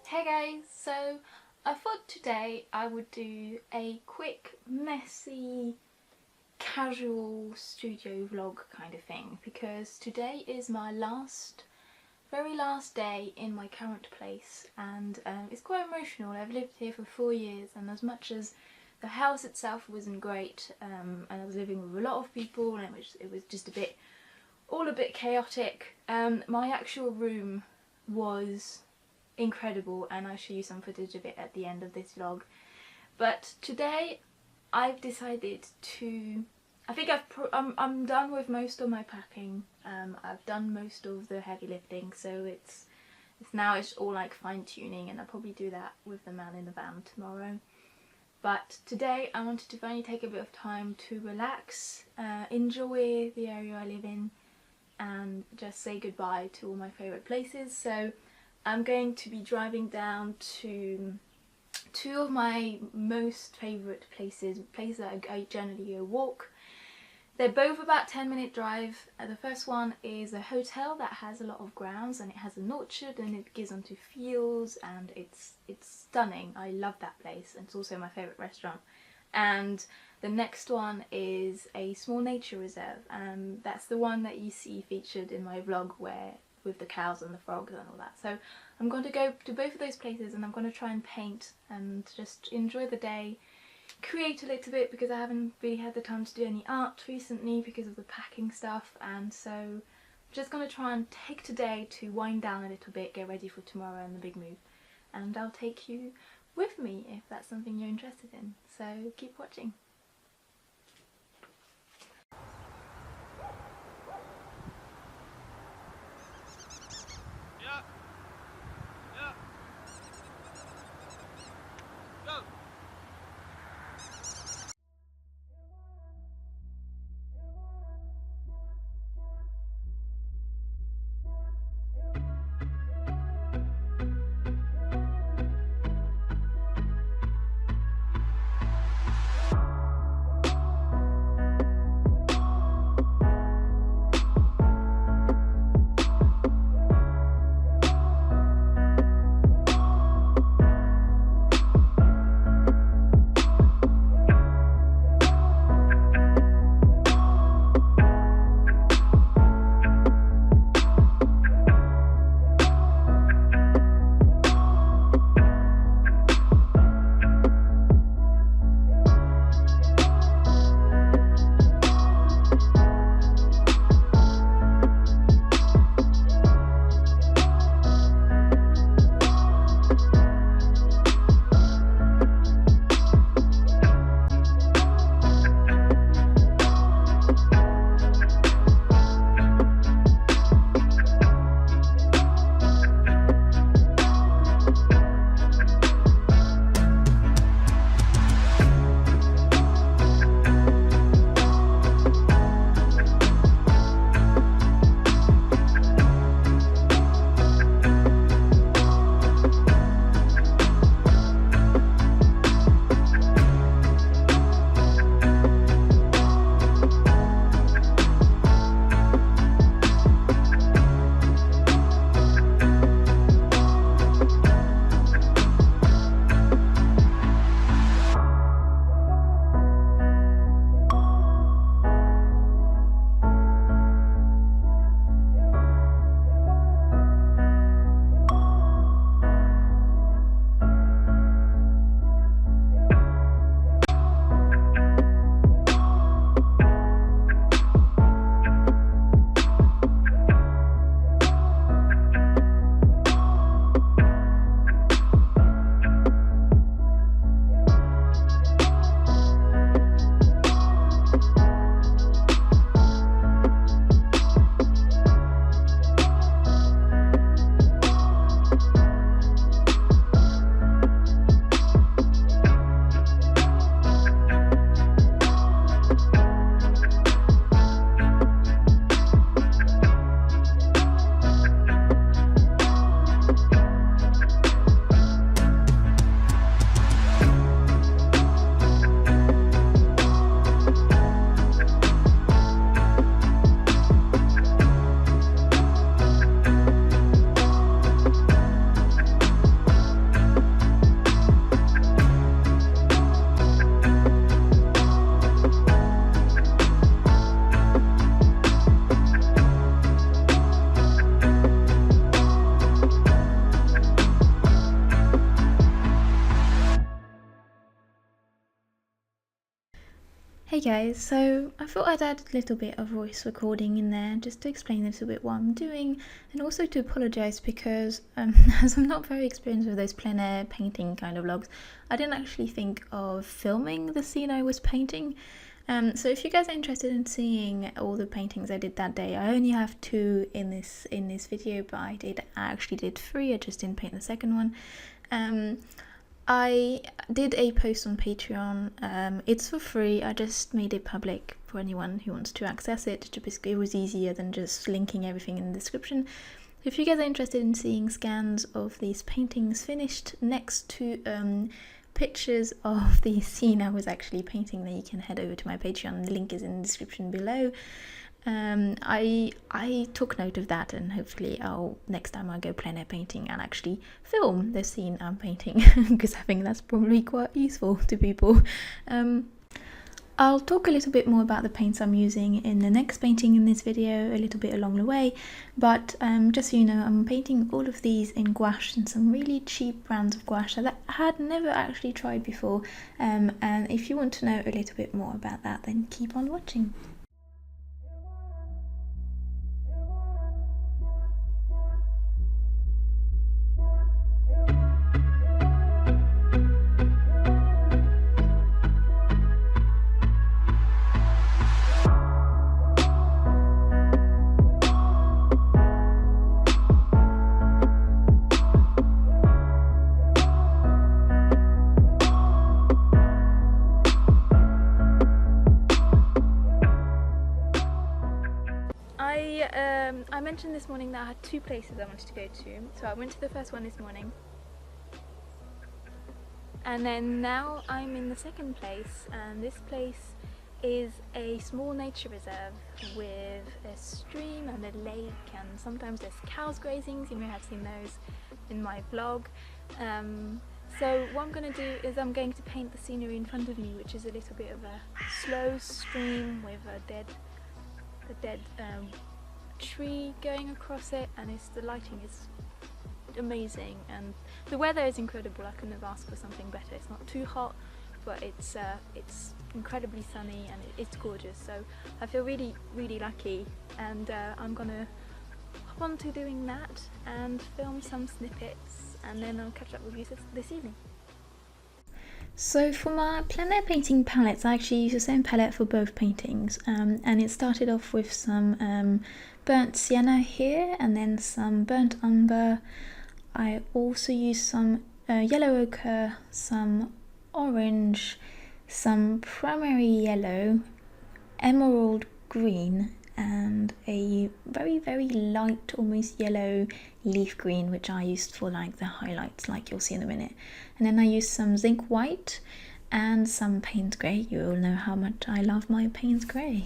Hey guys, so I thought today I would do a quick, messy, casual studio vlog kind of thing because today is my very last day in my current place, and it's quite emotional. I've lived here for 4 years, and as much as the house itself wasn't great, and I was living with a lot of people and it was just all a bit chaotic, my actual room was incredible, and I'll show you some footage of it at the end of this vlog. But today I've decided to, I think I'm done with most of my packing. I've done most of the heavy lifting, so it's all like fine-tuning, and I'll probably do that with the man in the van tomorrow. But today I wanted to finally take a bit of time to relax, enjoy the area I live in, and just say goodbye to all my favourite places. So I'm going to be driving down to two of my most favourite places that I generally go walk. They're both about 10-minute drive. The first one is a hotel that has a lot of grounds, and it has an orchard, and it gives onto fields, and it's stunning. I love that place, and it's also my favourite restaurant. And the next one is a small nature reserve, and that's the one that you see featured in my vlog with the cows and the frogs and all that. So I'm going to go to both of those places, and I'm going to try and paint and just enjoy the day, create a little bit, because I haven't really had the time to do any art recently because of the packing stuff. And so I'm just going to try and take today to wind down a little bit, get ready for tomorrow and the big move, and I'll take you with me if that's something you're interested in. So keep watching. Hey guys, so I thought I'd add a little bit of voice recording in there just to explain a little bit what I'm doing, and also to apologise because as I'm not very experienced with those plein air painting kind of vlogs, I didn't actually think of filming the scene I was painting. So if you guys are interested in seeing all the paintings I did that day, I only have 2 in this video, but I actually did 3. I just didn't paint the second one. I did a post on Patreon. It's for free. I just made it public for anyone who wants to access it. Basically, it was easier than just linking everything in the description. If you guys are interested in seeing scans of these paintings finished next to pictures of the scene I was actually painting, then you can head over to my Patreon. The link is in the description below. I took note of that, and hopefully next time I go plein air painting, I'll actually film the scene I'm painting because I think that's probably quite useful to people. I'll talk a little bit more about the paints I'm using in the next painting in this video a little bit along the way, but just so you know, I'm painting all of these in gouache and some really cheap brands of gouache that I had never actually tried before, and if you want to know a little bit more about that, then keep on watching. I mentioned this morning that I had 2 places I wanted to go to, so I went to the first one this morning, and then now I'm in the second place, and this place is a small nature reserve with a stream and a lake, and sometimes there's cows grazing, so you may have seen those in my vlog. So what I'm going to do is I'm going to paint the scenery in front of me, which is a little bit of a slow stream with a dead tree going across it, and the lighting is amazing and the weather is incredible. I couldn't have asked for something better. It's not too hot, but it's incredibly sunny and it's gorgeous, so I feel really lucky, and I'm gonna hop on to doing that and film some snippets, and then I'll catch up with you this evening. So for my plein air painting palettes, I actually use the same palette for both paintings, and it started off with some burnt sienna here, and then some burnt umber. I also used some yellow ochre, some orange, some primary yellow, emerald green, and a very light, almost yellow leaf green, which I used for like the highlights, like you'll see in a minute. And then I used some zinc white and some Payne's grey. You all know how much I love my Payne's grey.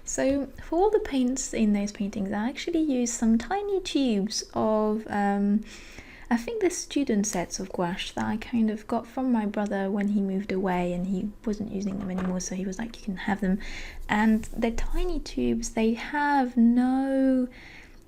So for all the paints in those paintings, I actually used some tiny tubes of I think the student sets of gouache that I kind of got from my brother when he moved away and he wasn't using them anymore, so he was like, you can have them. And they're tiny tubes. They have no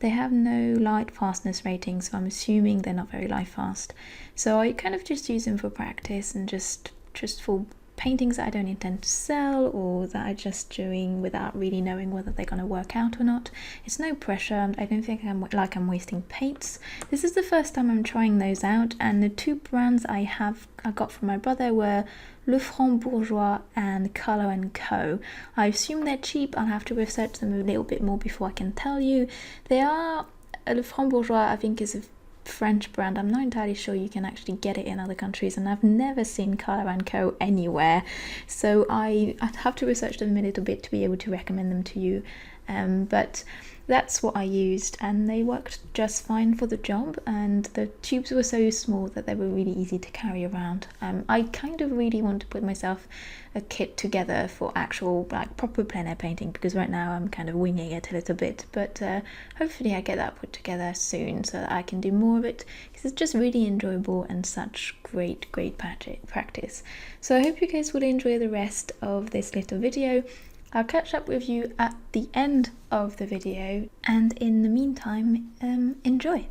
light fastness rating, so I'm assuming they're not very light fast. So I kind of just use them for practice and just for paintings that I don't intend to sell, or that I'm just doing without really knowing whether they're going to work out or not. It's no pressure. I don't think I'm wasting paints. This is the first time I'm trying those out, and the 2 brands I got from my brother were Lefranc Bourgeois and Color&Co. I assume they're cheap. I'll have to research them a little bit more before I can tell you. They are Lefranc Bourgeois, I think, is a French brand. I'm not entirely sure you can actually get it in other countries, and I've never seen Color&Co anywhere, so I'd have to research them a little bit to be able to recommend them to you, but that's what I used, and they worked just fine for the job, and the tubes were so small that they were really easy to carry around. I kind of really want to put myself a kit together for actual like proper plein air painting, because right now I'm kind of winging it a little bit, but hopefully I get that put together soon so that I can do more of it, because it's just really enjoyable and such great practice. So I hope you guys will enjoy the rest of this little video. I'll catch up with you at the end of the video, and in the meantime, enjoy.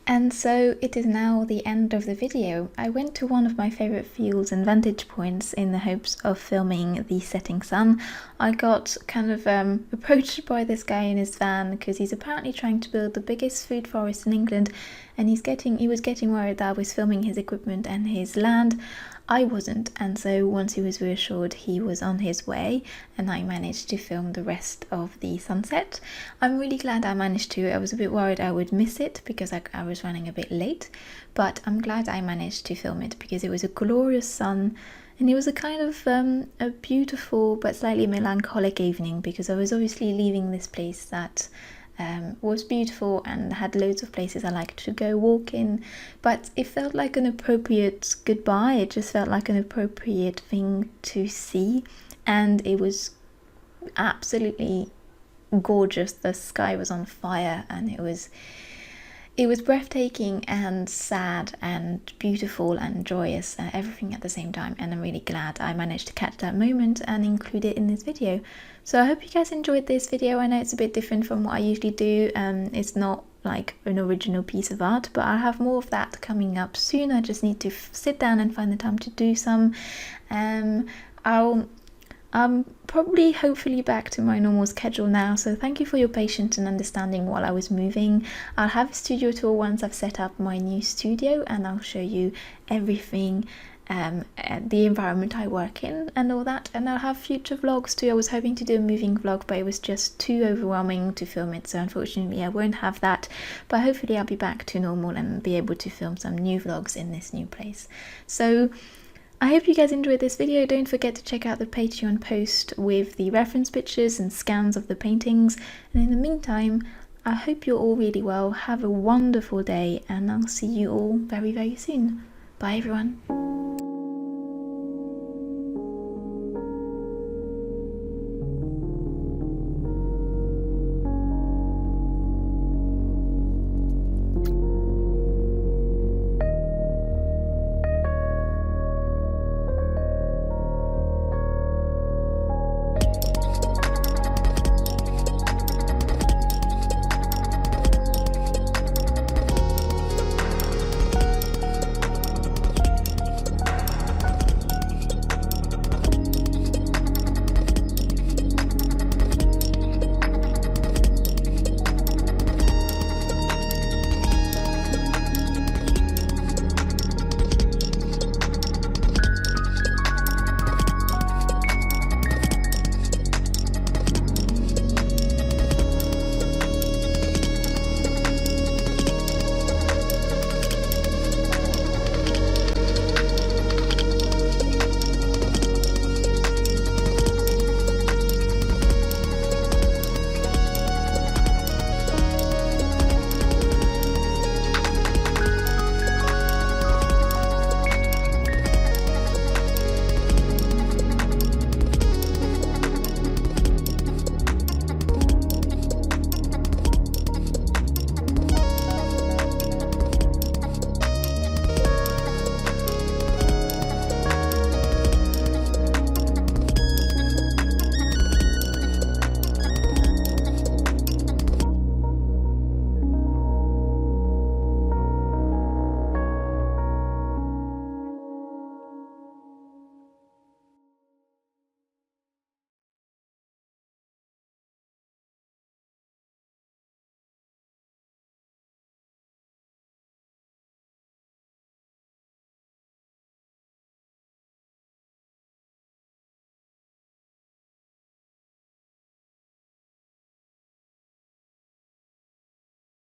And so it is now the end of the video. I went to one of my favourite fields and vantage points in the hopes of filming the setting sun. I got kind of approached by this guy in his van because he's apparently trying to build the biggest food forest in England, and he was getting worried that I was filming his equipment and his land. I wasn't, and so once he was reassured, he was on his way, and I managed to film the rest of the sunset. I'm really glad I managed to. I was a bit worried I would miss it because I was running a bit late, but I'm glad I managed to film it because it was a glorious sun, and it was a kind of a beautiful but slightly melancholic evening because I was obviously leaving this place that was beautiful and had loads of places I liked to go walk in, but it felt like an appropriate goodbye. It just felt like an appropriate thing to see, and it was absolutely gorgeous. The sky was on fire, and it was breathtaking and sad and beautiful and joyous, everything at the same time, and I'm really glad I managed to catch that moment and include it in this video. So I hope you guys enjoyed this video. I know it's a bit different from what I usually do. It's not like an original piece of art, but I'll have more of that coming up soon. I just need to sit down and find the time to do some. I'm probably hopefully back to my normal schedule now, so thank you for your patience and understanding while I was moving. I'll have a studio tour once I've set up my new studio, and I'll show you everything, the environment I work in and all that, and I'll have future vlogs too. I was hoping to do a moving vlog, but it was just too overwhelming to film it, so unfortunately I won't have that, but hopefully I'll be back to normal and be able to film some new vlogs in this new place. So I hope you guys enjoyed this video. Don't forget to check out the Patreon post with the reference pictures and scans of the paintings, and in the meantime I hope you're all really well. Have a wonderful day, and I'll see you all very, very soon. Bye everyone.